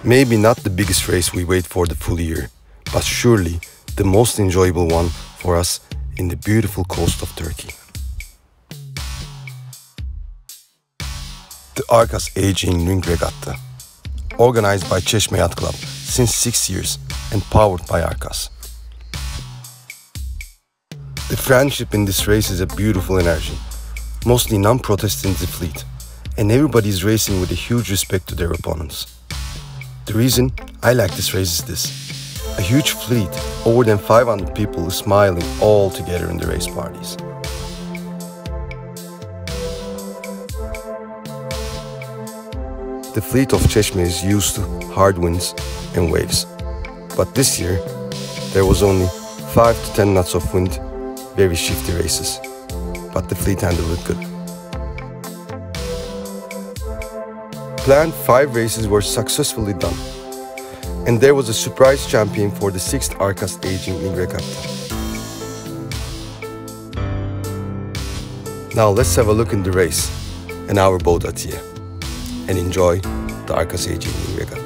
Maybe not the biggest race we wait for the full year, but surely the most enjoyable one for us in the beautiful coast of Turkey. The Arkas Aging Ring Regatta, organized by Çeşme Yacht Club since 6 years and powered by Arkas. The friendship in this race is a beautiful energy, mostly non-Protestant in the fleet, and everybody is racing with a huge respect to their opponents. The reason I like this race is this: a huge fleet, over than 500 people smiling all together in the race parties. The fleet of Çeşme is used to hard winds and waves, but this year there was only 5 to 10 knots of wind, very shifty races, but the fleet handled it good. Planned 5 races were successfully done, and there was a surprise champion for the 6th Arkas Aging Ring Regatta. Now let's have a look in the race and our boat Atiye, and enjoy the Arkas Aging Ring Regatta.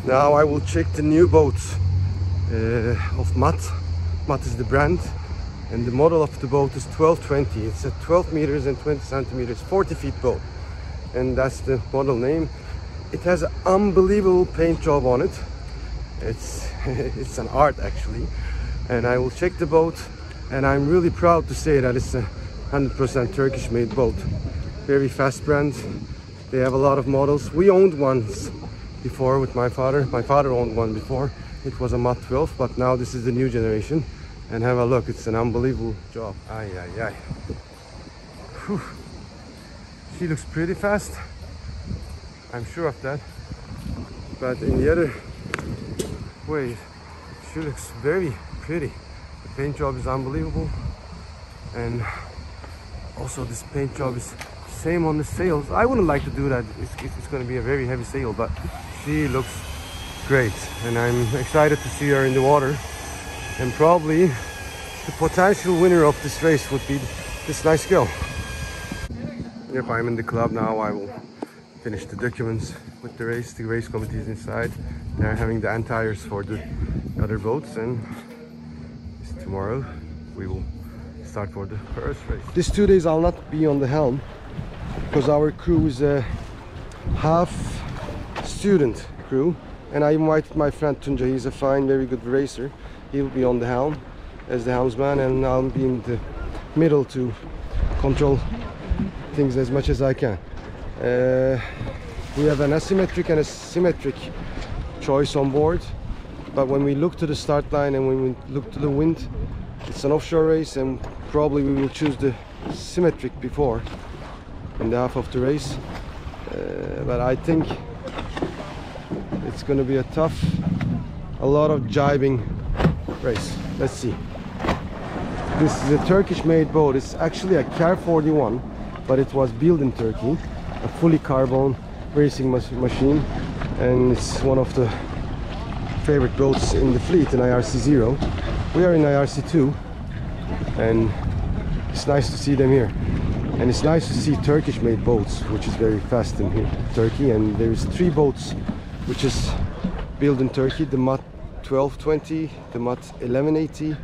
Now I will check the new boats of Mat. Mat is the brand, and the model of the boat is 1220. It's a 12 meters and 20 centimeters, 40 feet boat, and that's the model name. It has an unbelievable paint job on it. It's an art actually, and I will check the boat, and I'm really proud to say that it's a 100% Turkish made boat. Very fast brand. They have a lot of models. We owned ones before with my father. My father owned one before. It was a Mat 12, but now this is the new generation. And have a look, it's an unbelievable job. Ay, ay, ay. Whew. She looks pretty fast, I'm sure of that. But in the other way, she looks very pretty. The paint job is unbelievable. And also this paint job is same on the sails. I wouldn't like to do that. It's going to be a very heavy sail, but she looks great, and I'm excited to see her in the water. And probably the potential winner of this race would be this nice girl. Yep, I'm in the club now. I will finish the documents with the race. The race committee is inside. They're having the anti-tires for the other boats, and tomorrow we will start for the first race. These 2 days I'll not be on the helm because our crew is a half student crew, and I invited my friend Tunca. He's a fine, very good racer. He'll be on the helm as the helmsman, and I'll be in the middle to control things as much as I can. We have an asymmetric and a symmetric choice on board, but when we look to the start line and when we look to the wind, it's an offshore race, and probably we will choose the symmetric before in the half of the race. But I think it's going to be a lot of jibing race. Let's see. This is a Turkish made boat. It's actually a Ker 41, but it was built in Turkey, a fully carbon racing machine, and it's one of the favorite boats in the fleet in IRC0. We are in IRC2, and it's nice to see them here. And it's nice to see Turkish made boats, which is very fast in here, Turkey. And there's 3 boats which is built in Turkey: the Mat 1220, the Mat 1180,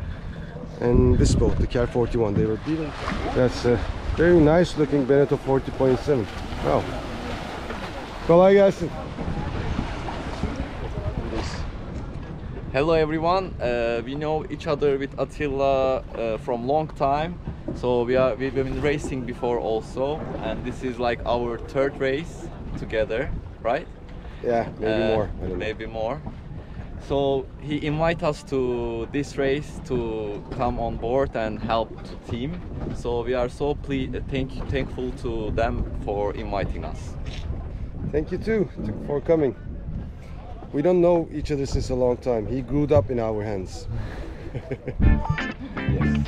and this boat, the Ker 41. They were built. That's a very nice looking Beneteau 40.7. Wow. Kolay gelsin. Hello everyone. We know each other with Attila from long time. So we've been racing before also, and this is like our 3rd race together, right? Yeah, maybe more. I don't know. Maybe more. So he invited us to this race to come on board and help the team. So we are so thankful to them for inviting us. Thank you too for coming. We don't know each other since a long time. He grew up in our hands. Yes.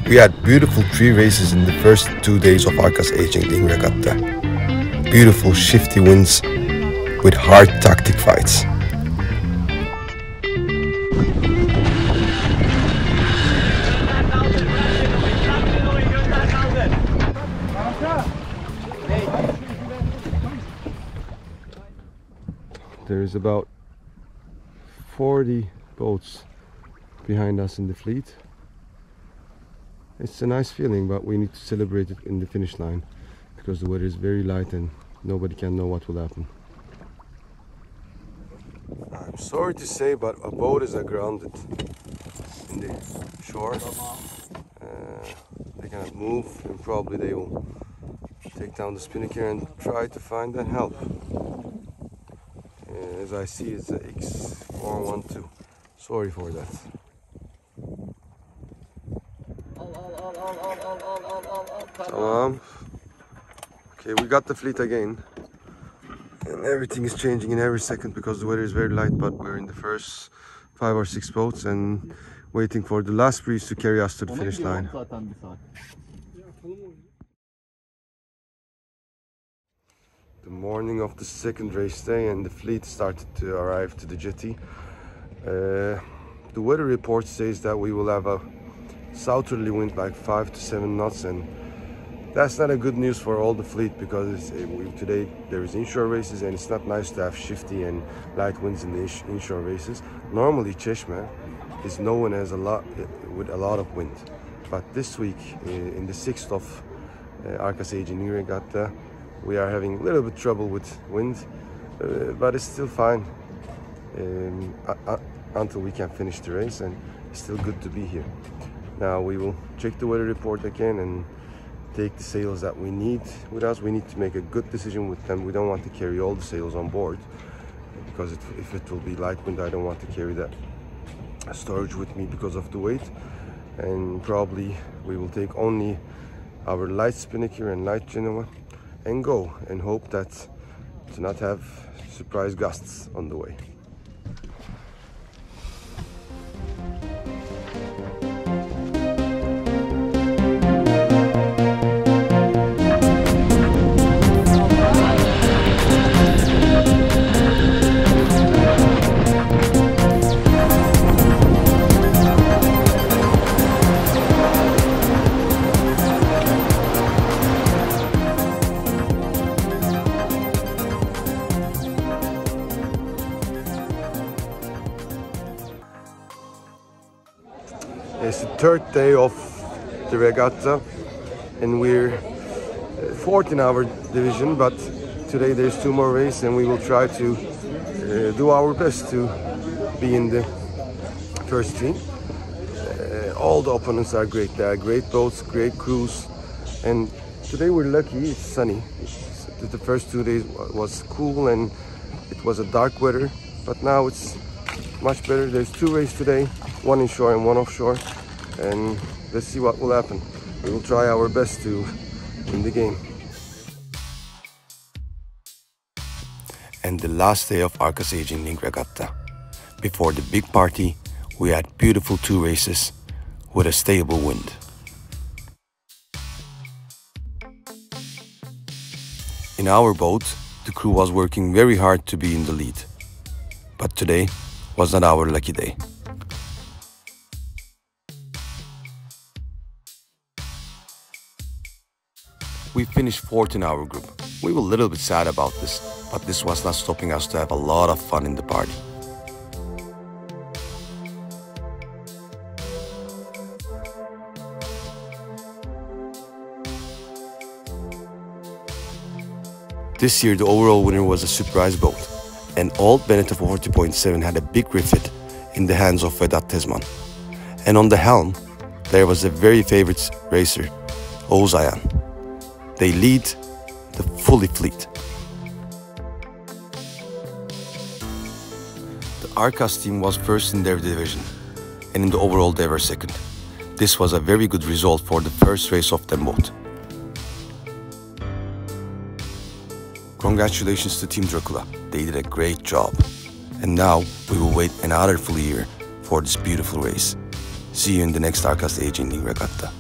We had beautiful 3 races in the first 2 days of Arkas Aging Ring Regatta. Beautiful shifty winds with hard tactic fights. There's about 40 boats behind us in the fleet. It's a nice feeling, but we need to celebrate it in the finish line because the weather is very light and nobody can know what will happen. I'm sorry to say, but our boat is grounded in the shore. They cannot move, and probably they will take down the spinnaker and try to find and help. As I see, it's a X412. Sorry for that. Okay, we got the fleet again. And everything is changing in every second because the weather is very light, but we're in the first 5 or 6 boats and waiting for the last breeze to carry us to the finish line. The morning of the second race day, and the fleet started to arrive to the jetty. The weather report says that we will have a southerly wind like 5 to 7 knots, and that's not a good news for all the fleet because today there is inshore races and it's not nice to have shifty and light winds in the inshore races. Normally Cheshme is known as with a lot of wind, but this week in the 6th of Arkas Aging Regatta we are having a little bit trouble with wind, but it's still fine until we can finish the race, and it's still good to be here. Now we will check the weather report again and take the sails that we need with us. We need to make a good decision with them. We don't want to carry all the sails on board because if it will be light wind, I don't want to carry that storage with me because of the weight. And probably we will take only our light spinnaker and light Genoa and go and hope that to not have surprise gusts on the way. It's the 3rd day of the regatta and we're 4th in our division, but today there's 2 more races and we will try to do our best to be in the first 3. All the opponents are great. They are great boats, great crews, and today we're lucky, it's sunny. The first 2 days was cool and it was a dark weather, but now it's much better. There's 2 races today, 1 inshore and 1 offshore, and let's see what will happen. We will try our best to win the game. And the last day of Arkas Aging Regatta. Before the big party, we had beautiful 2 races with a stable wind. In our boat, the crew was working very hard to be in the lead, but today was not our lucky day. We finished 4th in our group. We were a little bit sad about this, but this was not stopping us to have a lot of fun in the party. This year the overall winner was a surprise boat. An old Beneteau 40.7 had a big refit in the hands of Vedat Tezman. And on the helm, there was a very favorite racer, Oğuz Ayan. They lead the fully fleet. The Arkas team was first in their division, and in the overall they were second. This was a very good result for the first race of them both. Congratulations to Team Dracula, they did a great job. And now we will wait another full year for this beautiful race. See you in the next Arkas Aging Regatta.